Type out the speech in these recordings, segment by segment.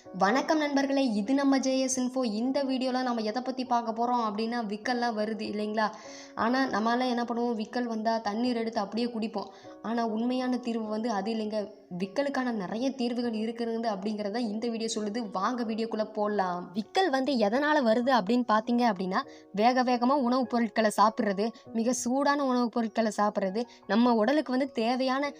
வணக்கம் நண்பர்களே, இது நம்ம ஜேஎஸ் இன்ஃபோ. இந்த வீடியோவில் நம்ம எதை பற்றி பார்க்க போகிறோம் அப்படின்னா, விக்கல்லாம் வருது இல்லைங்களா? ஆனால் நம்மளால் என்ன பண்ணுவோம், விக்கல் வந்தால் தண்ணீர் எடுத்து அப்படியே குடிப்போம். ஆனால் உண்மையான தீர்வு வந்து அது இல்லைங்க. விக்கலுக்கான நிறைய தீர்வுகள் இருக்கிறது அப்படிங்கிறத இந்த வீடியோ சொல்லுது. வாங்க வீடியோக்குள்ளே போடலாம். விக்கல் வந்து எதனால் வருது அப்படின்னு பார்த்தீங்க அப்படின்னா, வேகமாக உணவுப் பொருட்களை சாப்பிட்றது, மிக சூடான உணவுப் பொருட்களை சாப்பிட்றது, நம்ம உடலுக்கு வந்து தேவையான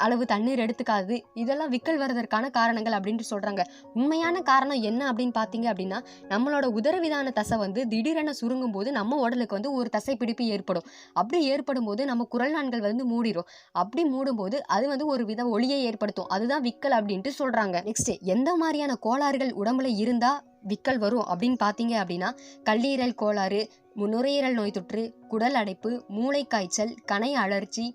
அளவு தண்ணீர் எடுத்துக்காது, இதெல்லாம் விக்கல் வருவதற்கான காரணங்கள் அப்படின்ட்டு சொல்கிறாங்க. உண்மையான காரணம் என்ன அப்படின்னு பார்த்தீங்க அப்படின்னா, நம்மளோட உதரவிதான தசை வந்து திடீரென சுருங்கும் போது நம்ம உடலுக்கு வந்து ஒரு தசை பிடிப்பு ஏற்படும். அப்படி ஏற்படும் போது நம்ம குரல் நாண்கள் வந்து மூடிடும். அப்படி மூடும்போது அது வந்து ஒரு வித ஒலியை ஏற்படுத்தும். அதுதான் விக்கல் அப்படின்ட்டு சொல்கிறாங்க. நெக்ஸ்ட், எந்த மாதிரியான கோளாறுகள் உடம்புல இருந்தால் விக்கல் வரும் அப்படின்னு பார்த்தீங்க அப்படின்னா, கல்லீரல் கோளாறு, நுரையீரல் நோய் தொற்று, குடல் அடைப்பு, மூளை காய்ச்சல், கணை அழற்சி,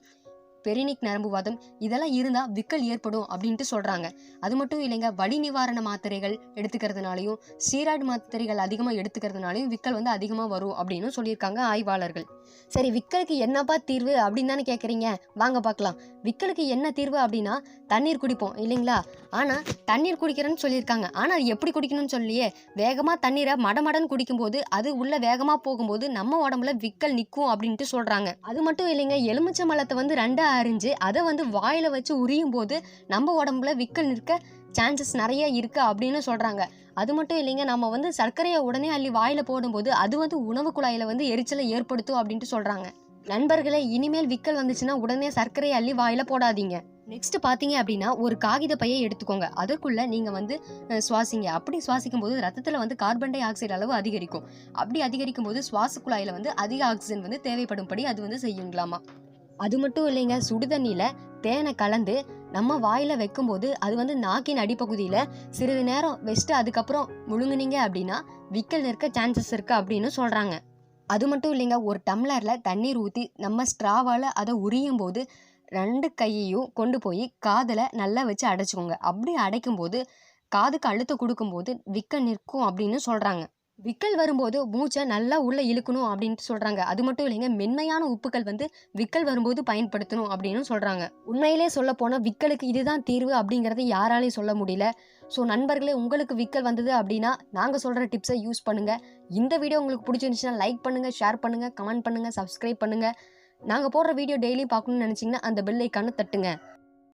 பெரினிக் நரம்புவாதம், இதெல்லாம் இருந்தால் விக்கல் ஏற்படும் அப்படின்ட்டு சொல்கிறாங்க. அது மட்டும் இல்லைங்க, வலி நிவாரண மாத்திரைகள் எடுத்துக்கிறதுனாலையும் ஸ்டீராய்டு மாத்திரைகள் அதிகமாக எடுத்துக்கிறதுனாலையும் விக்கல் வந்து அதிகமாக வரும் அப்படின்னு சொல்லியிருக்காங்க ஆய்வாளர்கள். சரி, விக்கலுக்கு என்னப்பா தீர்வு அப்படின்னு தானே கேட்குறீங்க? வாங்க பார்க்கலாம். விக்கலுக்கு என்ன தீர்வு அப்படின்னா, தண்ணீர் குடிப்போம் இல்லைங்களா? ஆனால் தண்ணீர் குடிக்கிறேன்னு சொல்லியிருக்காங்க. ஆனால் எப்படி குடிக்கணும்னு சொல்லியே, வேகமாக தண்ணீரை மடமடன்னு குடிக்கும்போது அது உள்ள வேகமாக போகும்போது நம்ம உடம்புல விக்கல் நிற்கும் அப்படின்ட்டு சொல்கிறாங்க. அது மட்டும் இல்லைங்க, எலுமிச்சை மலத்தை வந்து ரெண்டாக அரிஞ்சு அதை வந்து வாயில வச்சு உரியும் போது நம்ம உடம்புல விக்கல் நிற்க சான்சஸ் நிறைய இருக்கு அப்படின்னு சொல்றாங்க. அது மட்டும் இல்லைங்க, நம்ம வந்து சர்க்கரையை உடனே அள்ளி வாயில போடும்போது அது வந்து உணவு குழாயில வந்து எரிச்சலை ஏற்படுத்தும் அப்படின்ட்டு சொல்றாங்க. நண்பர்களே, இனிமேல் விக்கல் வந்துச்சுன்னா உடனே சர்க்கரையை அள்ளி வாயில போடாதீங்க. நெக்ஸ்ட் பார்த்தீங்க அப்படின்னா, ஒரு காகித பையை எடுத்துக்கோங்க. அதற்குள்ள நீங்க வந்து சுவாசிங்க. அப்படி சுவாசிக்கும் போது ரத்தத்துல வந்து கார்பன் டை ஆக்சைடு அளவு அதிகரிக்கும். அப்படி அதிகரிக்கும் போது சுவாச குழாயில வந்து அதிக ஆக்சிஜன் வந்து தேவைப்படும்படி அது வந்து செய்யுங்களாமா. அது மட்டும் இல்லைங்க, சுடுதண்ணியில் தேனை கலந்து நம்ம வாயில் வைக்கும்போது அது வந்து நாக்கின் அடிப்பகுதியில் சிறிது நேரம் வச்சுட்டு அதுக்கப்புறம் முழுங்குனீங்க அப்படின்னா விக்கல் நிற்க சான்சஸ் இருக்குது அப்படின்னு சொல்கிறாங்க. அது மட்டும் இல்லைங்க, ஒரு டம்ளரில் தண்ணீர் ஊற்றி நம்ம ஸ்ட்ராவால் அதை உரியும் போது 2 கையையும் கொண்டு போய் காதில் நல்லா வச்சு அடைச்சிக்கோங்க. அப்படி அடைக்கும்போது காதுக்கு அழுத்தம் கொடுக்கும்போது விக்கல் நிற்கும் அப்படின்னு சொல்கிறாங்க. விக்கல் வரும்போது மூச்சை நல்லா உள்ளே இழுக்கணும் அப்படின்ட்டு சொல்கிறாங்க. அது மட்டும் இல்லைங்க, மென்மையான உப்புக்கள் வந்து விக்கல் வரும்போது பயன்படுத்தணும் அப்படின்னு சொல்கிறாங்க. உண்மையிலே சொல்ல போனால் விக்கலுக்கு இதுதான் தீர்வு அப்படிங்கிறத யாராலையும் சொல்ல முடியல. ஸோ நண்பர்களே, உங்களுக்கு விக்கல் வந்தது அப்படின்னா நாங்கள் சொல்கிற டிப்ஸை யூஸ் பண்ணுங்கள். இந்த வீடியோ உங்களுக்கு பிடிச்சிருந்துச்சுன்னா லைக் பண்ணுங்கள், ஷேர் பண்ணுங்கள், கமெண்ட் பண்ணுங்கள், சப்ஸ்கிரைப் பண்ணுங்கள். நாங்கள் போடுற வீடியோ டெய்லி பார்க்கணும்னு நினச்சிங்கன்னா அந்த பெல் ஐக்கானை தட்டுங்க.